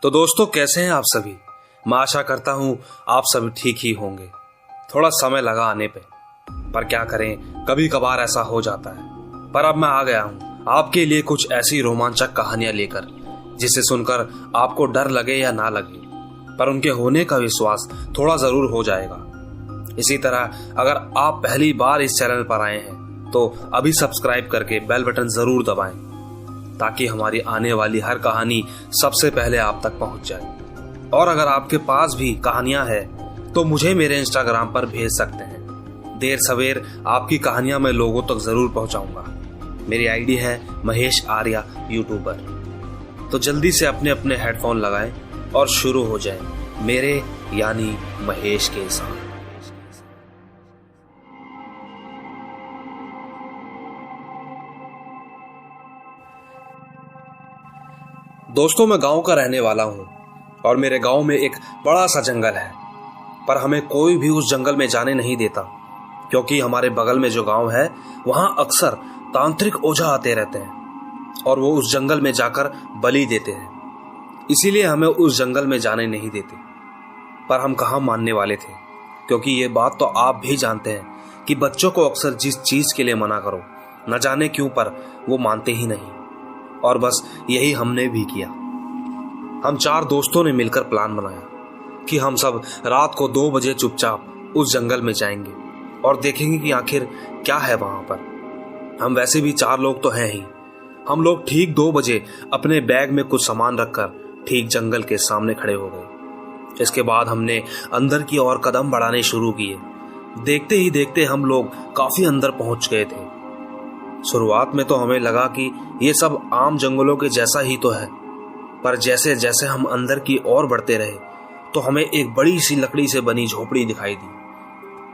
तो दोस्तों, कैसे हैं आप सभी। मैं आशा करता हूं आप सभी ठीक ही होंगे। थोड़ा समय लगा आने पे, पर क्या करें, कभी कभार ऐसा हो जाता है। पर अब मैं आ गया हूं आपके लिए कुछ ऐसी रोमांचक कहानियां लेकर जिसे सुनकर आपको डर लगे या ना लगे, पर उनके होने का विश्वास थोड़ा जरूर हो जाएगा। इसी तरह अगर आप पहली बार इस चैनल पर आए हैं तो अभी सब्सक्राइब करके बेल बटन जरूर दबाएं, ताकि हमारी आने वाली हर कहानी सबसे पहले आप तक पहुंच जाए। और अगर आपके पास भी कहानियां हैं तो मुझे मेरे इंस्टाग्राम पर भेज सकते हैं। देर सवेर आपकी कहानियां मैं लोगों तक जरूर पहुंचाऊंगा। मेरी आईडी है महेश आर्या यूट्यूबर। तो जल्दी से अपने अपने हेडफोन लगाएं और शुरू हो जाए मेरे यानी महेश के साथ। दोस्तों, मैं गांव का रहने वाला हूं और मेरे गांव में एक बड़ा सा जंगल है, पर हमें कोई भी उस जंगल में जाने नहीं देता, क्योंकि हमारे बगल में जो गांव है वहां अक्सर तांत्रिक ओझा आते रहते हैं और वो उस जंगल में जाकर बलि देते हैं। इसीलिए हमें उस जंगल में जाने नहीं देते। पर हम कहाँ मानने वाले थे, क्योंकि ये बात तो आप भी जानते हैं कि बच्चों को अक्सर जिस चीज के लिए मना करो, न जाने क्यों पर वो मानते ही नहीं। और बस यही हमने भी किया। हम 4 दोस्तों ने मिलकर प्लान बनाया कि हम सब रात को 2 बजे चुपचाप उस जंगल में जाएंगे और देखेंगे कि आखिर क्या है वहां पर। हम वैसे भी 4 लोग तो हैं ही। हम लोग ठीक 2 बजे अपने बैग में कुछ सामान रखकर ठीक जंगल के सामने खड़े हो गए। इसके बाद हमने अंदर की ओर कदम बढ़ाने शुरू किए। देखते ही देखते हम लोग काफी अंदर पहुंच गए थे। शुरुआत में तो हमें लगा कि ये सब आम जंगलों के जैसा ही तो है, पर जैसे जैसे हम अंदर की ओर बढ़ते रहे तो हमें एक बड़ी सी लकड़ी से बनी झोपड़ी दिखाई दी।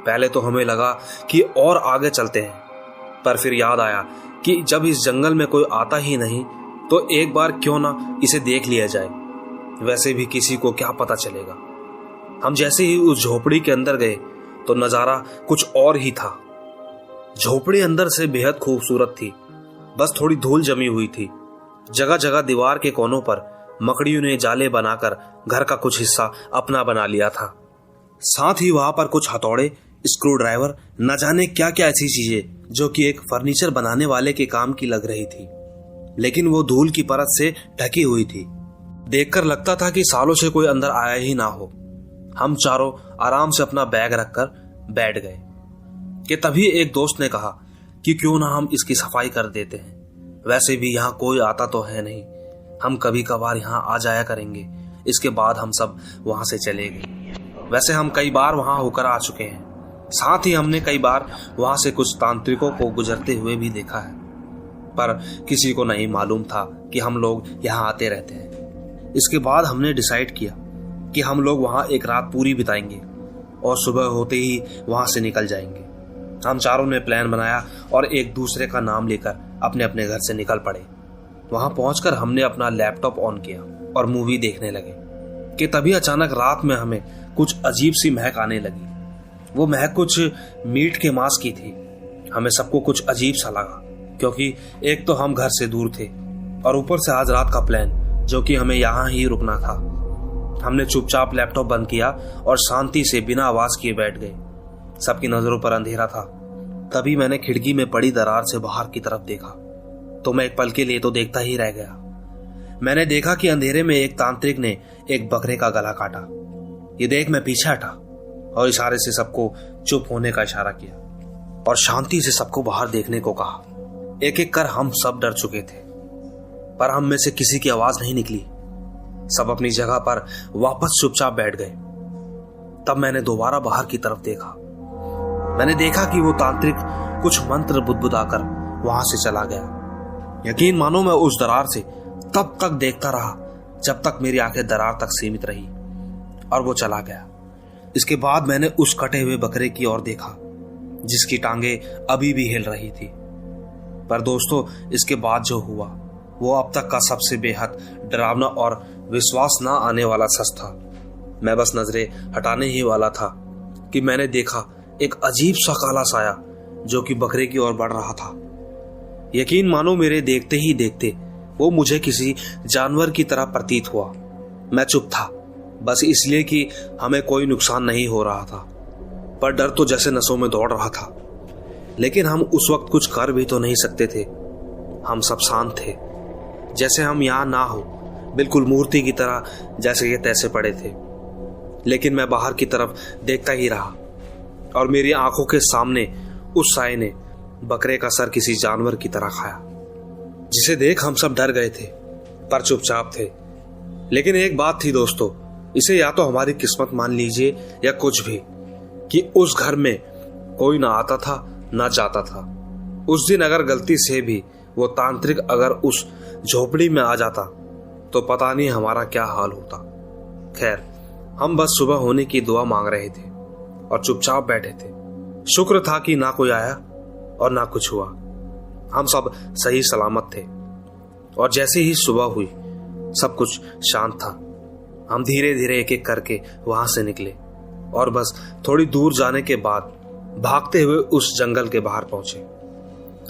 पहले तो हमें लगा कि और आगे चलते हैं, पर फिर याद आया कि जब इस जंगल में कोई आता ही नहीं तो एक बार क्यों ना इसे देख लिया जाए। वैसे भी किसी को क्या पता चलेगा। हम जैसे ही उस झोपड़ी के अंदर गए तो नजारा कुछ और ही था। झोपड़ी अंदर से बेहद खूबसूरत थी, बस थोड़ी धूल जमी हुई थी। जगह जगह दीवार के कोनों पर मकड़ियों ने जाले बनाकर घर का कुछ हिस्सा अपना बना लिया था। साथ ही वहां पर कुछ हथौड़े, स्क्रू ड्राइवर, न जाने क्या क्या ऐसी चीजें जो कि एक फर्नीचर बनाने वाले के काम की लग रही थी, लेकिन वो धूल की परत से ढकी हुई थी। देखकर लगता था कि सालों से कोई अंदर आया ही ना हो। हम चारों आराम से अपना बैग रखकर बैठ गए कि तभी एक दोस्त ने कहा कि क्यों ना हम इसकी सफाई कर देते हैं। वैसे भी यहाँ कोई आता तो है नहीं, हम कभी कभार यहाँ आ जाया करेंगे। इसके बाद हम सब वहां से चले गए। वैसे हम कई बार वहां होकर आ चुके हैं, साथ ही हमने कई बार वहां से कुछ तांत्रिकों को गुजरते हुए भी देखा है, पर किसी को नहीं मालूम था कि हम लोग यहाँ आते रहते हैं। इसके बाद हमने डिसाइड किया कि हम लोग वहां एक रात पूरी बिताएंगे और सुबह होते ही वहां से निकल जाएंगे। हम चारों ने प्लान बनाया और एक दूसरे का नाम लेकर अपने अपने घर से निकल पड़े। वहां पहुंचकर हमने अपना लैपटॉप ऑन किया और मूवी देखने लगे कि तभी अचानक रात में हमें कुछ अजीब सी महक आने लगी। वो महक कुछ मीट के मांस की थी। हमें सबको कुछ अजीब सा लगा, क्योंकि एक तो हम घर से दूर थे और ऊपर से आज रात का प्लान जो कि हमें यहाँ ही रुकना था। हमने चुपचाप लैपटॉप बंद किया और शांति से बिना आवाज किए बैठ गए। सबकी नजरों पर अंधेरा था। तभी मैंने खिड़की में पड़ी दरार से बाहर की तरफ देखा तो मैं एक पल के लिए तो देखता ही रह गया। मैंने देखा कि अंधेरे में एक तांत्रिक ने एक बकरे का गला काटा। ये देख मैं पीछे हटा और इशारे से सबको चुप होने का इशारा किया और शांति से सबको बाहर देखने को कहा। एक एक कर हम सब डर चुके थे, पर हम में से किसी की आवाज नहीं निकली। सब अपनी जगह पर वापस चुपचाप बैठ गए। तब मैंने दोबारा बाहर की तरफ देखा। मैंने देखा कि वो तांत्रिक कुछ मंत्र बुदबुदाकर वहां से चला गया। यकीन मानो मैं उस दरार से तब तक देखता रहा जब तक मेरी आंखें दरार तक सीमित रही और वो चला गया। इसके बाद मैंने उस कटे हुए बकरे की ओर देखा जिसकी टांगे अभी भी हिल रही थी। पर दोस्तों, इसके बाद जो हुआ वो अब तक का सबसे बेहद डरावना और विश्वास ना आने वाला सच था। मैं बस नजरें हटाने ही वाला था कि मैंने देखा एक अजीब सा काला साया जो कि बकरे की ओर बढ़ रहा था। यकीन मानो मेरे देखते ही देखते वो मुझे किसी जानवर की तरह प्रतीत हुआ। मैं चुप था, बस इसलिए कि हमें कोई नुकसान नहीं हो रहा था, पर डर तो जैसे नसों में दौड़ रहा था। लेकिन हम उस वक्त कुछ कर भी तो नहीं सकते थे। हम सब शांत थे, जैसे हम यहाँ ना हो, बिल्कुल मूर्ति की तरह जैसे ये तैसे पड़े थे। लेकिन मैं बाहर की तरफ देखता ही रहा और मेरी आंखों के सामने उस साए ने बकरे का सर किसी जानवर की तरह खाया, जिसे देख हम सब डर गए थे पर चुपचाप थे। लेकिन एक बात थी दोस्तों, इसे या तो हमारी किस्मत मान लीजिए या कुछ भी, कि उस घर में कोई ना आता था ना जाता था। उस दिन अगर गलती से भी वो तांत्रिक अगर उस झोपड़ी में आ जाता तो पता नहीं हमारा क्या हाल होता। खैर, हम बस सुबह होने की दुआ मांग रहे थे और चुपचाप बैठे थे। शुक्र था कि ना कोई आया और ना कुछ हुआ। हम सब सही सलामत थे और जैसे ही सुबह हुई सब कुछ शांत था। हम धीरे धीरे एक एक करके वहां से निकले और बस थोड़ी दूर जाने के बाद भागते हुए उस जंगल के बाहर पहुंचे।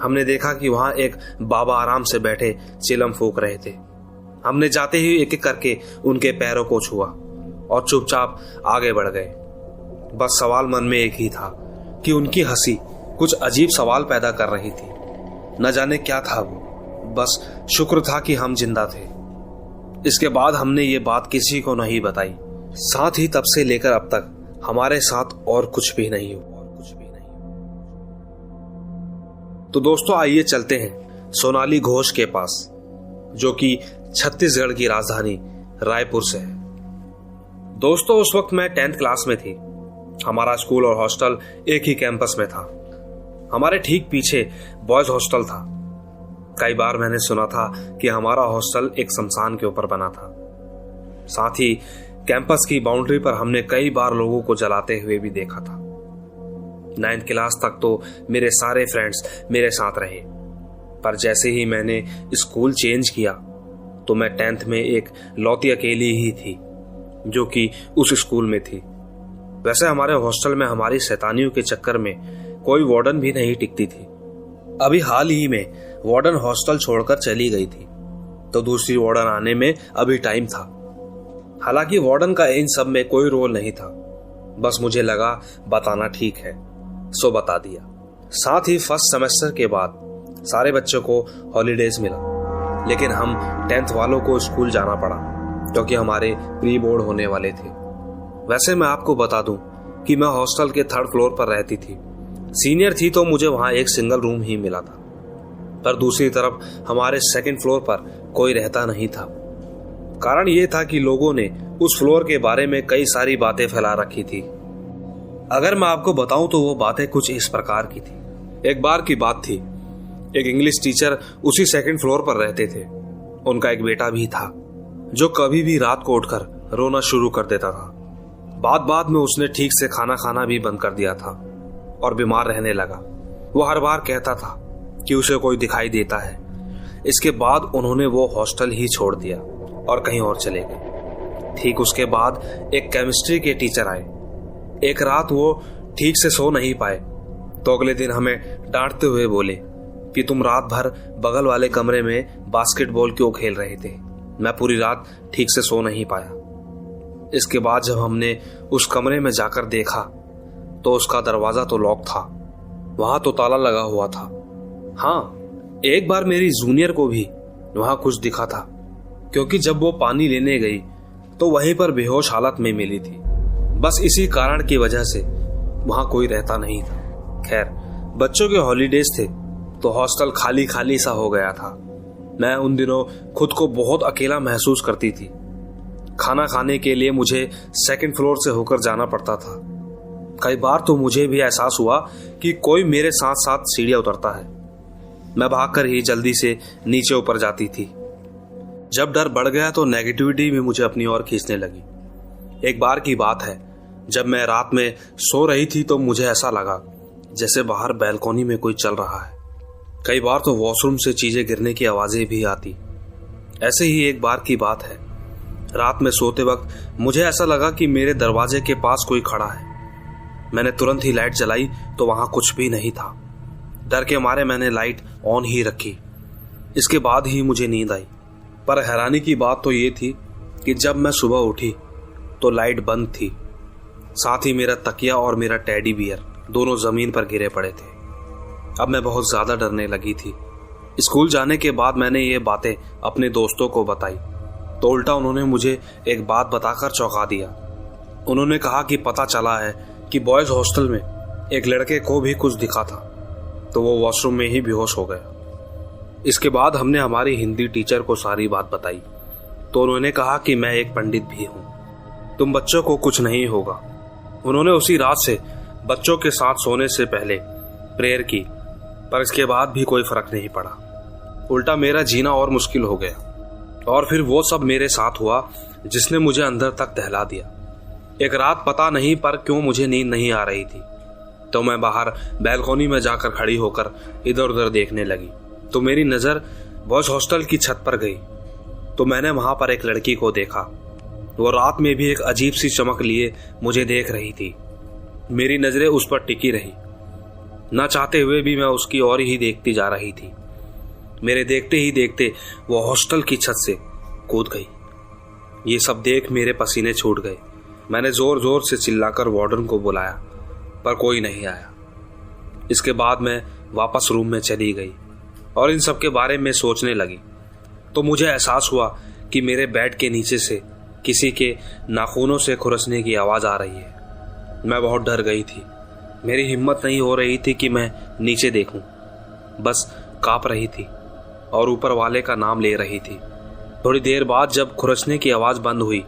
हमने देखा कि वहां एक बाबा आराम से बैठे चिलम फूंक रहे थे। हमने जाते ही एक एक करके उनके पैरों को छुआ और चुपचाप आगे बढ़ गए। बस सवाल मन में एक ही था कि उनकी हंसी कुछ अजीब सवाल पैदा कर रही थी। न जाने क्या था वो, बस शुक्र था कि हम जिंदा थे। इसके बाद हमने ये बात किसी को नहीं बताई। साथ ही तब से लेकर अब तक हमारे साथ और कुछ भी नहीं हुआ। तो दोस्तों आइए चलते हैं सोनाली घोष के पास, जो कि छत्तीसगढ़ की राजधानी रायपुर से है। दोस्तों उस वक्त मैं 10th क्लास में थी। हमारा स्कूल और हॉस्टल एक ही कैंपस में था। हमारे ठीक पीछे बॉयज हॉस्टल था। कई बार मैंने सुना था कि हमारा हॉस्टल एक शमशान के ऊपर बना था। साथ ही कैंपस की बाउंड्री पर हमने कई बार लोगों को जलाते हुए भी देखा था। 9th क्लास तक तो मेरे सारे फ्रेंड्स मेरे साथ रहे, पर जैसे ही मैंने स्कूल चेंज किया तो मैं 10th में एक लौती अकेली ही थी जो कि उस स्कूल में थी। वैसे हमारे हॉस्टल में हमारी शैतानियों के चक्कर में कोई वार्डन भी नहीं टिकती थी। अभी हाल ही में वार्डन हॉस्टल छोड़कर चली गई थी, तो दूसरी वार्डन आने में अभी टाइम था। हालांकि वार्डन का इन सब में कोई रोल नहीं था, बस मुझे लगा बताना ठीक है, सो बता दिया। साथ ही फर्स्ट सेमेस्टर के बाद सारे बच्चों को हॉलीडेज मिला, लेकिन हम 10th वालों को स्कूल जाना पड़ा क्योंकि हमारे प्री बोर्ड होने वाले थे। वैसे मैं आपको बता दूं कि मैं हॉस्टल के 3rd फ्लोर पर रहती थी। सीनियर थी तो मुझे वहां एक सिंगल रूम ही मिला था, पर दूसरी तरफ हमारे 2nd फ्लोर पर कोई रहता नहीं था। कारण यह था कि लोगों ने उस फ्लोर के बारे में कई सारी बातें फैला रखी थी। अगर मैं आपको बताऊं तो वो बातें कुछ इस प्रकार की थी। एक बार की बात थी, एक इंग्लिश टीचर उसी 2nd फ्लोर पर रहते थे। उनका एक बेटा भी था जो कभी भी रात को उठकर रोना शुरू कर देता था। बाद में उसने ठीक से खाना खाना भी बंद कर दिया था और बीमार रहने लगा। वो हर बार कहता था कि उसे कोई दिखाई देता है। इसके बाद उन्होंने वो हॉस्टल ही छोड़ दिया और कहीं और चले गए। ठीक उसके बाद एक केमिस्ट्री के टीचर आए। एक रात वो ठीक से सो नहीं पाए तो अगले दिन हमें डांटते हुए बोले कि तुम रात भर बगल वाले कमरे में बास्केटबॉल क्यों खेल रहे थे। मैं पूरी रात ठीक से सो नहीं पाया। इसके बाद जब हमने उस कमरे में जाकर देखा तो उसका दरवाजा तो लॉक था, वहां तो ताला लगा हुआ था। हाँ, एक बार मेरी जूनियर को भी वहां कुछ दिखा था, क्योंकि जब वो पानी लेने गई तो वहीं पर बेहोश हालत में मिली थी। बस इसी कारण की वजह से वहां कोई रहता नहीं था। खैर, बच्चों के हॉलीडेज थे तो हॉस्टल खाली खाली सा हो गया था। मैं उन दिनों खुद को बहुत अकेला महसूस करती थी। खाना खाने के लिए मुझे 2nd फ्लोर से होकर जाना पड़ता था। कई बार तो मुझे भी एहसास हुआ कि कोई मेरे साथ साथ सीढ़ियां उतरता है। मैं भागकर ही जल्दी से नीचे ऊपर जाती थी। जब डर बढ़ गया तो नेगेटिविटी भी मुझे अपनी ओर खींचने लगी। एक बार की बात है, जब मैं रात में सो रही थी तो मुझे ऐसा लगा जैसे बाहर बैल्कनी में कोई चल रहा है। कई बार तो वॉशरूम से चीजें गिरने की आवाजें भी आती। ऐसे ही एक बार की बात है, रात में सोते वक्त मुझे ऐसा लगा कि मेरे दरवाजे के पास कोई खड़ा है। मैंने तुरंत ही लाइट जलाई तो वहां कुछ भी नहीं था। डर के मारे मैंने लाइट ऑन ही रखी। इसके बाद ही मुझे नींद आई। पर हैरानी की बात तो ये थी कि जब मैं सुबह उठी तो लाइट बंद थी, साथ ही मेरा तकिया और मेरा टेडी बियर दोनों जमीन पर गिरे पड़े थे। अब मैं बहुत ज्यादा डरने लगी थी। स्कूल जाने के बाद मैंने ये बातें अपने दोस्तों को बताई तो उल्टा उन्होंने मुझे एक बात बताकर चौंका दिया। उन्होंने कहा कि पता चला है कि बॉयज हॉस्टल में एक लड़के को भी कुछ दिखा था, तो वो वॉशरूम में ही बेहोश हो गया। इसके बाद हमने हमारी हिंदी टीचर को सारी बात बताई तो उन्होंने कहा कि मैं एक पंडित भी हूं, तुम बच्चों को कुछ नहीं होगा। उन्होंने उसी रात से बच्चों के साथ सोने से पहले प्रेयर की, पर इसके बाद भी कोई फर्क नहीं पड़ा। उल्टा मेरा जीना और मुश्किल हो गया। और फिर वो सब मेरे साथ हुआ जिसने मुझे अंदर तक दहला दिया। एक रात पता नहीं पर क्यों मुझे नींद नहीं आ रही थी, तो मैं बाहर बैल्कनी में जाकर खड़ी होकर इधर उधर देखने लगी तो मेरी नजर बॉयज हॉस्टल की छत पर गई। तो मैंने वहां पर एक लड़की को देखा। वो रात में भी एक अजीब सी चमक लिए मुझे देख रही थी। मेरी नजरें उस पर टिकी रही, ना चाहते हुए भी मैं उसकी ओर ही देखती जा रही थी। मेरे देखते ही देखते वो हॉस्टल की छत से कूद गई। ये सब देख मेरे पसीने छूट गए। मैंने जोर जोर से चिल्लाकर वार्डन को बुलाया पर कोई नहीं आया। इसके बाद मैं वापस रूम में चली गई और इन सब के बारे में सोचने लगी तो मुझे एहसास हुआ कि मेरे बेड के नीचे से किसी के नाखूनों से खुरसने की आवाज आ रही है। मैं बहुत डर गई थी। मेरी हिम्मत नहीं हो रही थी कि मैं नीचे देखूं, बस कांप रही थी और ऊपर वाले का नाम ले रही थी। थोड़ी देर बाद जब खुरसने की आवाज बंद हुई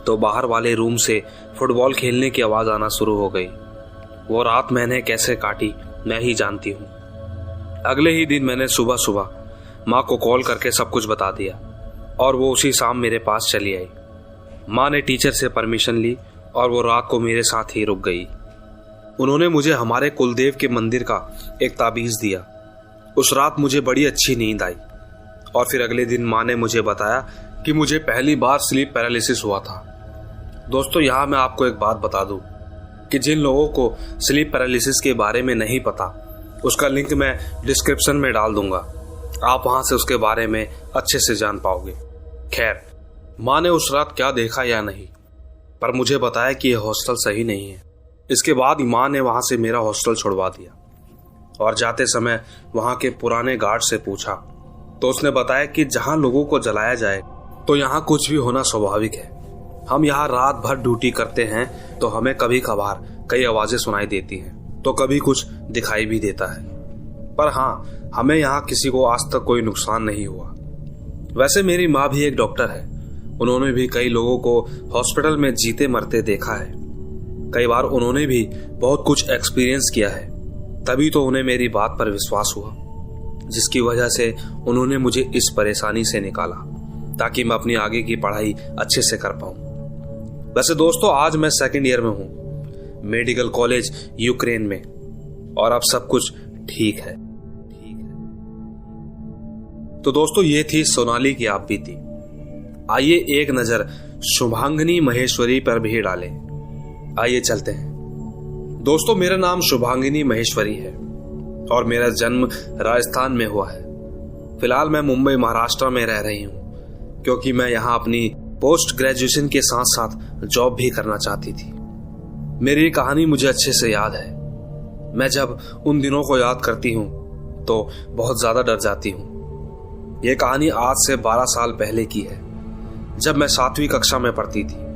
तो बाहर वाले रूम से फुटबॉल खेलने की आवाज आना शुरू हो गई। वो रात मैंने कैसे काटी मैं ही जानती हूँ। अगले ही दिन मैंने सुबह सुबह माँ को कॉल करके सब कुछ बता दिया और वो उसी शाम मेरे पास चली आई। माँ ने टीचर से परमिशन ली और वो रात को मेरे साथ ही रुक गई। उन्होंने मुझे हमारे कुलदेव के मंदिर का एक ताबीज दिया। उस रात मुझे बड़ी अच्छी नींद आई और फिर अगले दिन माँ ने मुझे बताया कि मुझे पहली बार स्लीप पैरालिसिस हुआ था। दोस्तों, यहाँ मैं आपको एक बात बता दूं कि जिन लोगों को स्लीप पैरालिसिस के बारे में नहीं पता, उसका लिंक मैं डिस्क्रिप्शन में डाल दूंगा। आप वहां से उसके बारे में अच्छे से जान पाओगे। खैर, माँ ने उस रात क्या देखा या नहीं, पर मुझे बताया कि यह हॉस्टल सही नहीं है। इसके बाद माँ ने वहां से मेरा हॉस्टल छुड़वा दिया और जाते समय वहां के पुराने गार्ड से पूछा तो उसने बताया कि जहां लोगों को जलाया जाए तो यहाँ कुछ भी होना स्वाभाविक है। हम यहाँ रात भर ड्यूटी करते हैं तो हमें कभी कभार कई आवाजें सुनाई देती हैं तो कभी कुछ दिखाई भी देता है, पर हाँ, हमें यहाँ किसी को आज तक कोई नुकसान नहीं हुआ। वैसे मेरी माँ भी एक डॉक्टर है। उन्होंने भी कई लोगों को हॉस्पिटल में जीते मरते देखा है। कई बार उन्होंने भी बहुत कुछ एक्सपीरियंस किया है, तभी तो उन्हें मेरी बात पर विश्वास हुआ, जिसकी वजह से उन्होंने मुझे इस परेशानी से निकाला ताकि मैं अपनी आगे की पढ़ाई अच्छे से कर पाऊं। वैसे दोस्तों, आज मैं सेकंड ईयर में हूं, मेडिकल कॉलेज यूक्रेन में, और अब सब कुछ ठीक है। तो दोस्तों, ये थी सोनाली की आप बीती। आइए एक नजर शुभांगिनी महेश्वरी पर भी डालें। आइए चलते हैं। दोस्तों, मेरा नाम शुभांगिनी महेश्वरी है और मेरा जन्म राजस्थान में हुआ है। फिलहाल मैं मुंबई महाराष्ट्र में रह रही हूँ क्योंकि मैं यहाँ अपनी पोस्ट ग्रेजुएशन के साथ साथ जॉब भी करना चाहती थी। मेरी कहानी मुझे अच्छे से याद है। मैं जब उन दिनों को याद करती हूँ तो बहुत ज्यादा डर जाती हूँ। यह कहानी आज से 12 साल पहले की है, जब मैं 7वीं कक्षा में पढ़ती थी।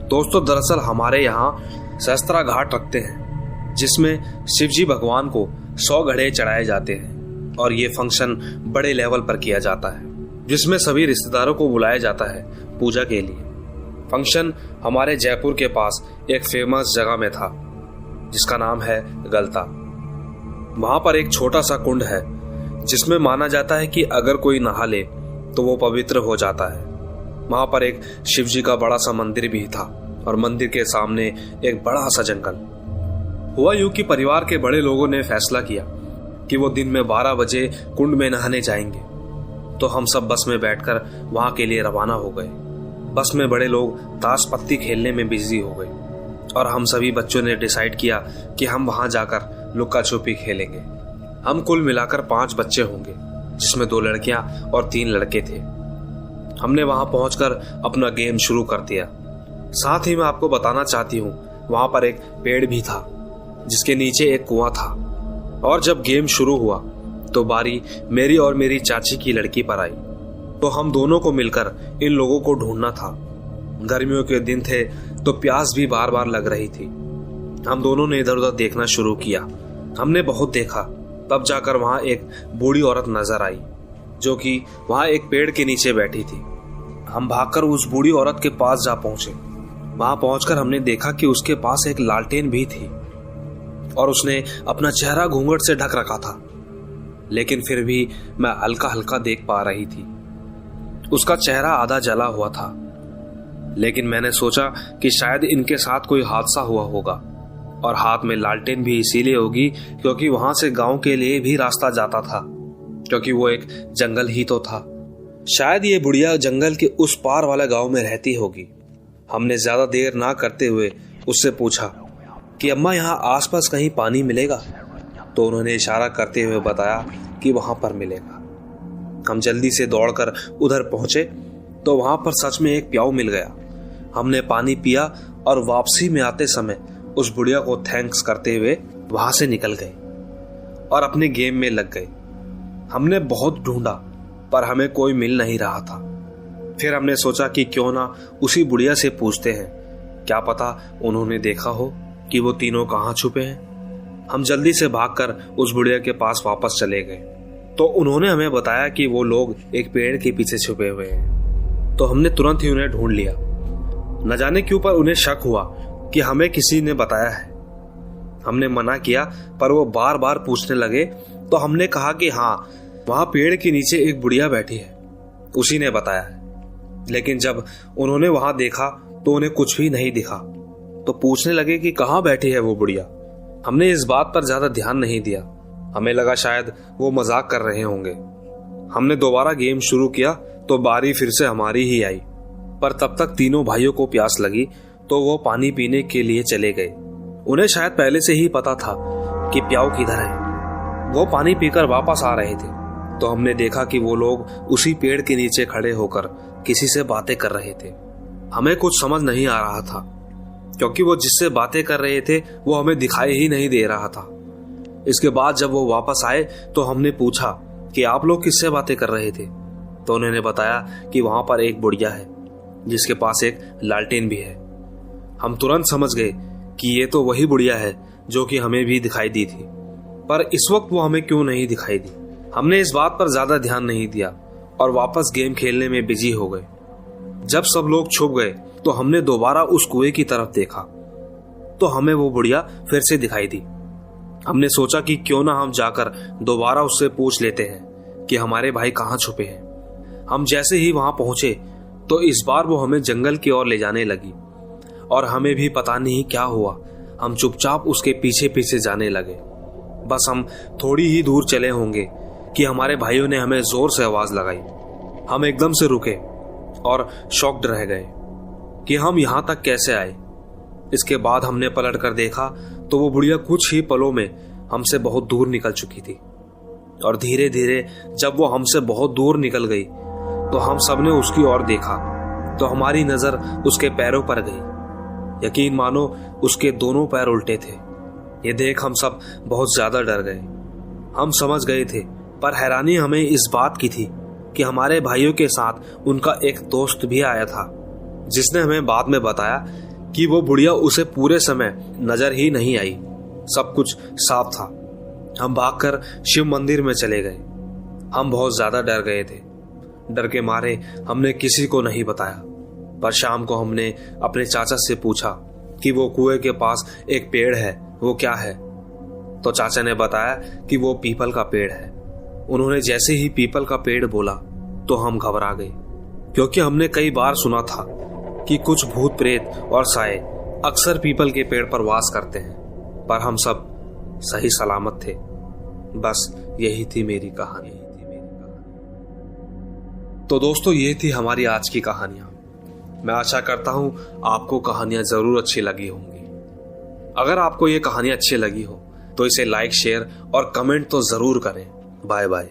दोस्तों, दरअसल हमारे यहाँ सहस्त्रा घाट रखते हैं जिसमें शिवजी भगवान को 100 घड़े चढ़ाए जाते हैं और ये फंक्शन बड़े लेवल पर किया जाता है, जिसमें सभी रिश्तेदारों को बुलाया जाता है पूजा के लिए। फंक्शन हमारे जयपुर के पास एक फेमस जगह में था जिसका नाम है गलता। वहां पर एक छोटा सा कुंड है जिसमें माना जाता है कि अगर कोई नहा ले तो वो पवित्र हो जाता है। वहां पर एक शिवजी का बड़ा सा मंदिर भी था और मंदिर के सामने एक बड़ा सा जंगल। हुआ यूं कि परिवार के बड़े लोगों ने फैसला किया कि वो दिन में 12 बजे कुंड में नहाने जाएंगे, तो हम सब बस में बैठकर वहां के लिए रवाना हो गए। बस में बड़े लोग ताश पत्ती खेलने में बिजी हो गए और हम सभी बच्चों ने डिसाइड किया कि हम वहां जाकर लुक्का छुपी खेलेंगे। हम कुल मिलाकर 5 बच्चे होंगे, जिसमें 2 लड़कियां और 3 लड़के थे। हमने वहां पहुंचकर अपना गेम शुरू कर दिया। साथ ही मैं आपको बताना चाहती हूँ, वहां पर एक पेड़ भी था जिसके नीचे एक कुआं था। और जब गेम शुरू हुआ तो बारी मेरी और मेरी चाची की लड़की पर आई। तो हम दोनों को मिलकर इन लोगों को ढूंढना था। गर्मियों के दिन थे तो प्यास भी बार बार लग रही थी। हम दोनों ने इधर उधर देखना शुरू किया। हमने बहुत देखा, तब जाकर वहां एक बूढ़ी औरत नजर आई जो कि वहां एक पेड़ के नीचे बैठी थी। हम भागकर उस बूढ़ी औरत के पास जा पहुंचे। वहां पहुंचकर हमने देखा कि उसके पास एक लालटेन भी थी और उसने अपना चेहरा घूंघट से ढक रखा था, लेकिन फिर भी मैं हल्का हल्का देख पा रही थी। उसका चेहरा आधा जला हुआ था, लेकिन मैंने सोचा कि शायद इनके साथ कोई हादसा हुआ होगा। और हाथ में लालटेन भी इसीलिए होगी क्योंकि वहां से गांव के लिए भी रास्ता जाता था, क्योंकि वो एक जंगल ही तो था। शायद ये बुढ़िया जंगल के उस पार वाले गांव में रहती होगी। हमने ज्यादा देर ना करते हुए उससे पूछा कि अम्मा, यहाँ आसपास कहीं पानी मिलेगा? तो उन्होंने इशारा करते हुए बताया कि वहां पर मिलेगा। हम जल्दी से दौड़कर उधर पहुंचे तो वहां पर सच में एक प्याऊ मिल गया। हमने पानी पिया और वापसी में आते समय उस बुढ़िया को थैंक्स करते हुए वहां से निकल गए और अपने गेम में लग गए। हमने बहुत ढूंढा पर हमें कोई मिल नहीं रहा था। फिर हमने सोचा कि क्यों ना उसी बुढ़िया से पूछते हैं, क्या पता उन्होंने देखा हो कि वो तीनों कहाँ छुपे हैं। हम जल्दी से भागकर उस बुढ़िया के पास वापस चले गए तो उन्होंने हमें बताया कि वो लोग एक पेड़ के पीछे छुपे हुए हैं। तो हमने तुरंत ही उन्हें ढूंढ लिया। न जाने क्यों पर उन्हें शक हुआ कि हमें किसी ने बताया है। हमने मना किया पर वो बार बार पूछने लगे, तो हमने कहा कि हाँ, वहां पेड़ के नीचे एक बुढ़िया बैठी है, उसी ने बताया है। लेकिन जब उन्होंने वहां देखा तो उन्हें कुछ भी नहीं दिखा। तो पूछने लगे कि कहाँ बैठी है वो बुढ़िया। हमने इस बात पर ज्यादा ध्यान नहीं दिया। हमें लगा शायद वो मजाक कर रहे होंगे। हमने दोबारा गेम शुरू किया तो बारी फिर से हमारी ही आई। पर तब तक तीनों भाइयों को प्यास लगी तो वो पानी पीने के लिए चले गए। उन्हें शायद पहले से ही पता था कि प्याऊ किधर है। वो पानी पीकर वापस आ रहे थे तो हमने देखा कि वो लोग उसी पेड़ के नीचे खड़े होकर किसी से बातें कर रहे थे। हमें कुछ समझ नहीं आ रहा था क्योंकि वो जिससे बातें कर रहे थे वो हमें दिखाई ही नहीं दे रहा था। इसके बाद जब वो वापस आए तो हमने पूछा कि आप लोग किससे बातें कर रहे थे। तो उन्होंने बताया कि वहां पर एक बुढ़िया है जिसके पास एक लालटेन भी है। हम तुरंत समझ गए कि ये तो वही बुढ़िया है जो कि हमें भी दिखाई दी थी, पर इस वक्त वो हमें क्यों नहीं दिखाई दी। हमने इस बात पर ज्यादा ध्यान नहीं दिया और वापस गेम खेलने में बिजी हो गए। जब सब लोग छुप गए तो हमने दोबारा उस कुएं की तरफ देखा तो हमें वो बुढ़िया फिर से दिखाई दी। हमने सोचा कि क्यों ना हम जाकर दोबारा उससे पूछ लेते हैं कि हमारे भाई कहाँ छुपे हैं। हम जैसे ही वहां पहुंचे तो इस बार वो हमें जंगल की ओर ले जाने लगी और हमें भी पता नहीं क्या हुआ, हम चुपचाप उसके पीछे पीछे जाने लगे। बस हम थोड़ी ही दूर चले होंगे कि हमारे भाइयों ने हमें जोर से आवाज लगाई। हम एकदम से रुके और शॉक्ड रह गए कि हम यहां तक कैसे आए। इसके बाद हमने पलट कर देखा तो वो बुढ़िया कुछ ही पलों में हमसे बहुत दूर निकल चुकी थी। और धीरे धीरे जब वो हमसे बहुत दूर निकल गई तो हम सबने उसकी ओर देखा तो हमारी नजर उसके पैरों पर गई। यकीन मानो उसके दोनों पैर उल्टे थे। ये देख हम सब बहुत ज्यादा डर गए। हम समझ गए थे, पर हैरानी हमें इस बात की थी कि हमारे भाइयों के साथ उनका एक दोस्त भी आया था जिसने हमें बाद में बताया कि वो बुढ़िया उसे पूरे समय नजर ही नहीं आई, सब कुछ साफ था। हम भागकर शिव मंदिर में चले गए। हम बहुत ज्यादा डर गए थे। डर के मारे हमने किसी को नहीं बताया, पर शाम को हमने अपने चाचा से पूछा कि वो कुएं के पास एक पेड़ है, वो क्या है। तो चाचा ने बताया कि वो पीपल का पेड़ है। उन्होंने जैसे ही पीपल का पेड़ बोला तो हम घबरा गए, क्योंकि हमने कई बार सुना था कि कुछ भूत प्रेत और साए अक्सर पीपल के पेड़ पर वास करते हैं, पर हम सब सही सलामत थे। बस यही थी मेरी कहानी। तो दोस्तों, ये थी हमारी आज की कहानियां। मैं आशा करता हूं आपको कहानियां जरूर अच्छी लगी होंगी। अगर आपको ये कहानी अच्छी लगी हो तो इसे लाइक, शेयर और कमेंट तो जरूर करें। Bye bye.